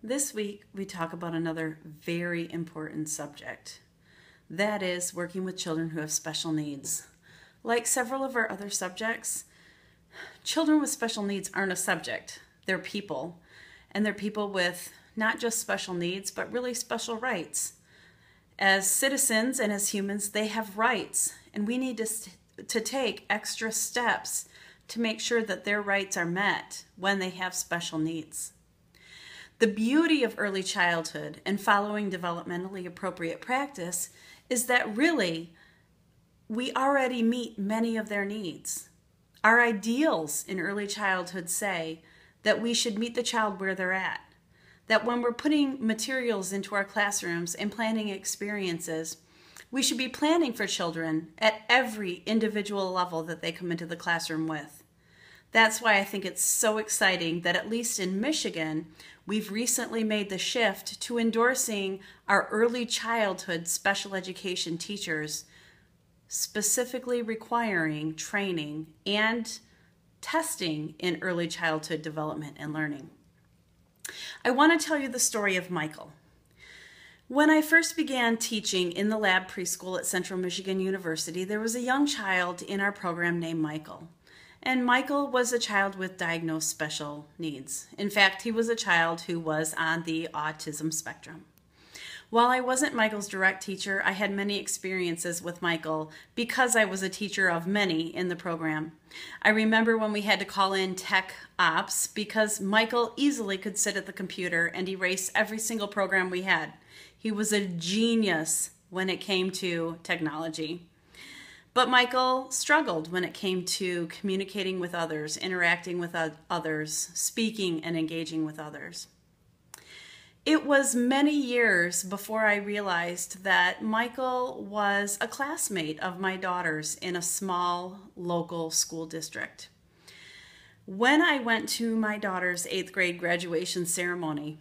This week, we talk about another very important subject. That is working with children who have special needs. Like several of our other subjects, children with special needs aren't a subject. They're people. And they're people with not just special needs, but really special rights. As citizens and as humans, they have rights. And we need to take extra steps to make sure that their rights are met when they have special needs. The beauty of early childhood and following developmentally appropriate practice is that really we already meet many of their needs. Our ideals in early childhood say that we should meet the child where they're at, that when we're putting materials into our classrooms and planning experiences, we should be planning for children at every individual level that they come into the classroom with. That's why I think it's so exciting that at least in Michigan, we've recently made the shift to endorsing our early childhood special education teachers, specifically requiring training and testing in early childhood development and learning. I want to tell you the story of Michael. When I first began teaching in the lab preschool at Central Michigan University, there was a young child in our program named Michael. And Michael was a child with diagnosed special needs. In fact, he was a child who was on the autism spectrum. While I wasn't Michael's direct teacher, I had many experiences with Michael because I was a teacher of many in the program. I remember when we had to call in tech ops because Michael easily could sit at the computer and erase every single program we had. He was a genius when it came to technology. But Michael struggled when it came to communicating with others, interacting with others, speaking and engaging with others. It was many years before I realized that Michael was a classmate of my daughter's in a small local school district. When I went to my daughter's 8th grade graduation ceremony,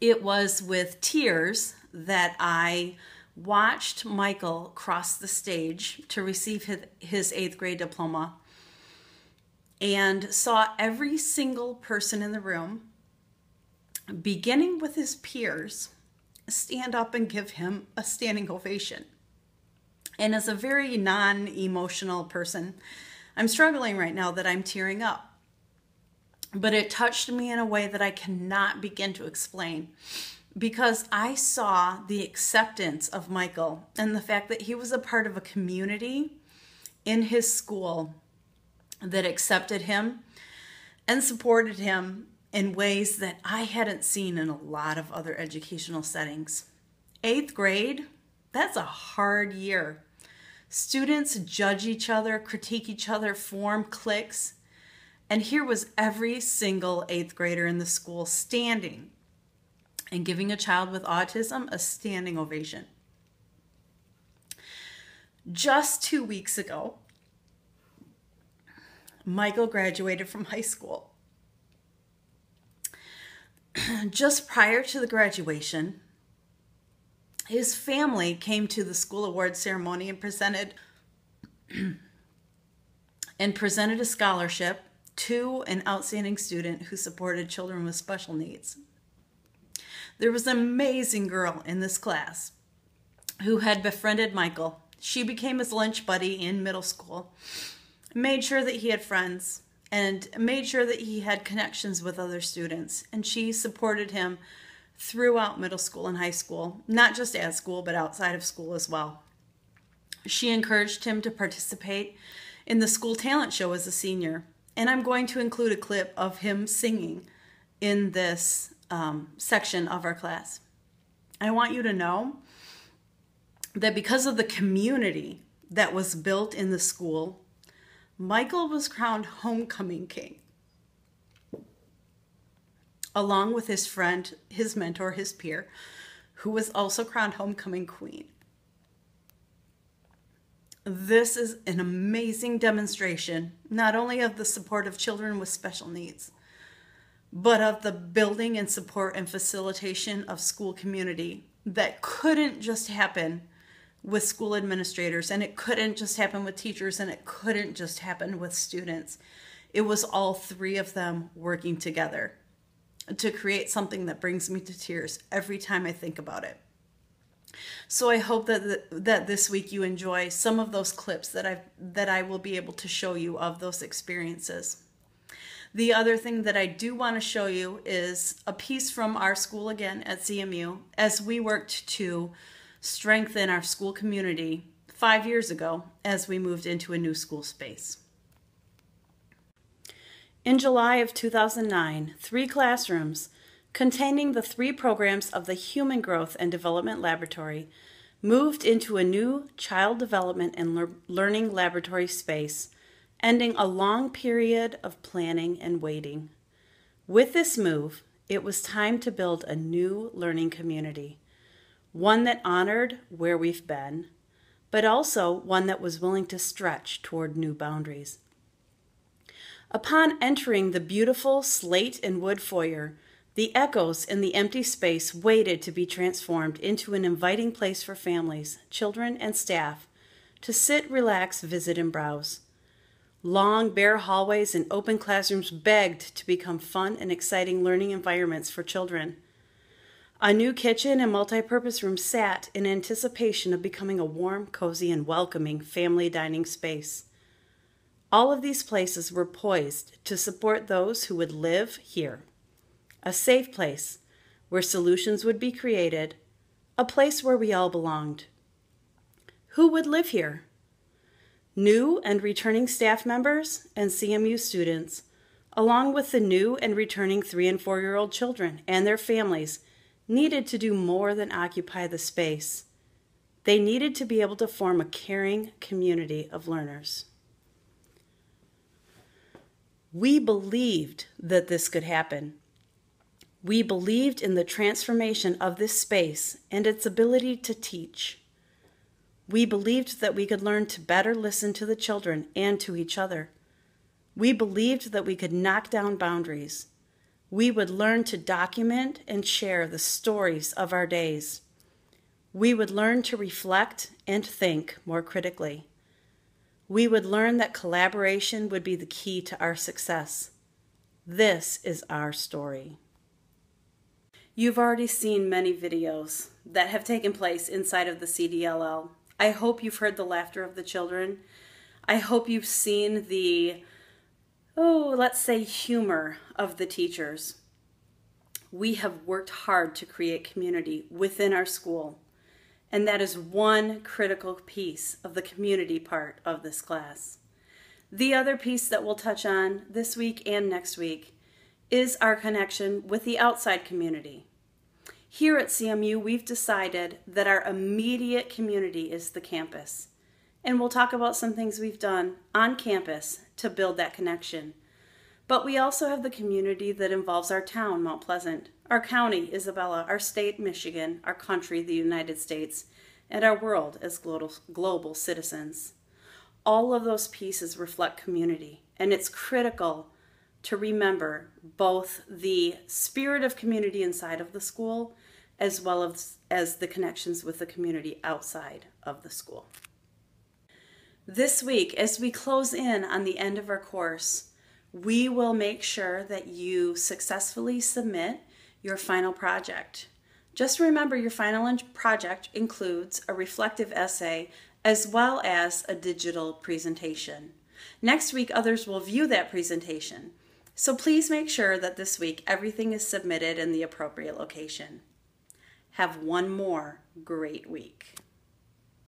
it was with tears that I watched Michael cross the stage to receive his 8th grade diploma and saw every single person in the room, beginning with his peers, stand up and give him a standing ovation. And as a very non-emotional person, I'm struggling right now that I'm tearing up. But it touched me in a way that I cannot begin to explain, because I saw the acceptance of Michael and the fact that he was a part of a community in his school that accepted him and supported him in ways that I hadn't seen in a lot of other educational settings. 8th grade, that's a hard year. Students judge each other, critique each other, form cliques. And here was every single 8th grader in the school standing and giving a child with autism a standing ovation. Just 2 weeks ago, Michael graduated from high school. Just prior to the graduation, his family came to the school award ceremony and presented a scholarship to an outstanding student who supported children with special needs. There was an amazing girl in this class who had befriended Michael. She became his lunch buddy in middle school, made sure that he had friends, and made sure that he had connections with other students. And she supported him throughout middle school and high school, not just at school, but outside of school as well. She encouraged him to participate in the school talent show as a senior. And I'm going to include a clip of him singing in this section of our class. I want you to know that because of the community that was built in the school, Michael was crowned homecoming king, along with his friend, his mentor, his peer, who was also crowned homecoming queen. This is an amazing demonstration, not only of the support of children with special needs, but of the building and support and facilitation of school community that couldn't just happen with school administrators, and it couldn't just happen with teachers, and it couldn't just happen with students. It was all three of them working together. to create something that brings me to tears every time I think about it. So I hope that this week you enjoy some of those clips that I will be able to show you of those experiences. The other thing that I do want to show you is a piece from our school again at CMU as we worked to strengthen our school community 5 years ago as we moved into a new school space. In July of 2009, 3 classrooms containing the 3 programs of the Human Growth and Development Laboratory moved into a new Child Development and Learning Laboratory space, ending a long period of planning and waiting. With this move, it was time to build a new learning community, one that honored where we've been, but also one that was willing to stretch toward new boundaries. Upon entering the beautiful slate and wood foyer, the echoes in the empty space waited to be transformed into an inviting place for families, children, and staff to sit, relax, visit, and browse. Long, bare hallways and open classrooms begged to become fun and exciting learning environments for children. A new kitchen and multi-purpose room sat in anticipation of becoming a warm, cozy, and welcoming family dining space. All of these places were poised to support those who would live here. A safe place where solutions would be created, a place where we all belonged. Who would live here? New and returning staff members and CMU students, along with the new and returning 3- and 4-year-old children and their families, needed to do more than occupy the space. They needed to be able to form a caring community of learners. We believed that this could happen. We believed in the transformation of this space and its ability to teach. We believed that we could learn to better listen to the children and to each other. We believed that we could knock down boundaries. We would learn to document and share the stories of our days. We would learn to reflect and think more critically. We would learn that collaboration would be the key to our success. This is our story. You've already seen many videos that have taken place inside of the CDLL. I hope you've heard the laughter of the children. I hope you've seen the, let's say, humor of the teachers. We have worked hard to create community within our school, and that is one critical piece of the community part of this class. The other piece that we'll touch on this week and next week is our connection with the outside community. Here at CMU, we've decided that our immediate community is the campus, and we'll talk about some things we've done on campus to build that connection. But we also have the community that involves our town, Mount Pleasant, our county, Isabella, our state, Michigan, our country, the United States, and our world as global citizens. All of those pieces reflect community, and it's critical to remember both the spirit of community inside of the school as well as the connections with the community outside of the school. This week, as we close in on the end of our course, we will make sure that you successfully submit your final project. Just remember, your final project includes a reflective essay as well as a digital presentation. Next week, others will view that presentation. So please make sure that this week everything is submitted in the appropriate location. Have one more great week.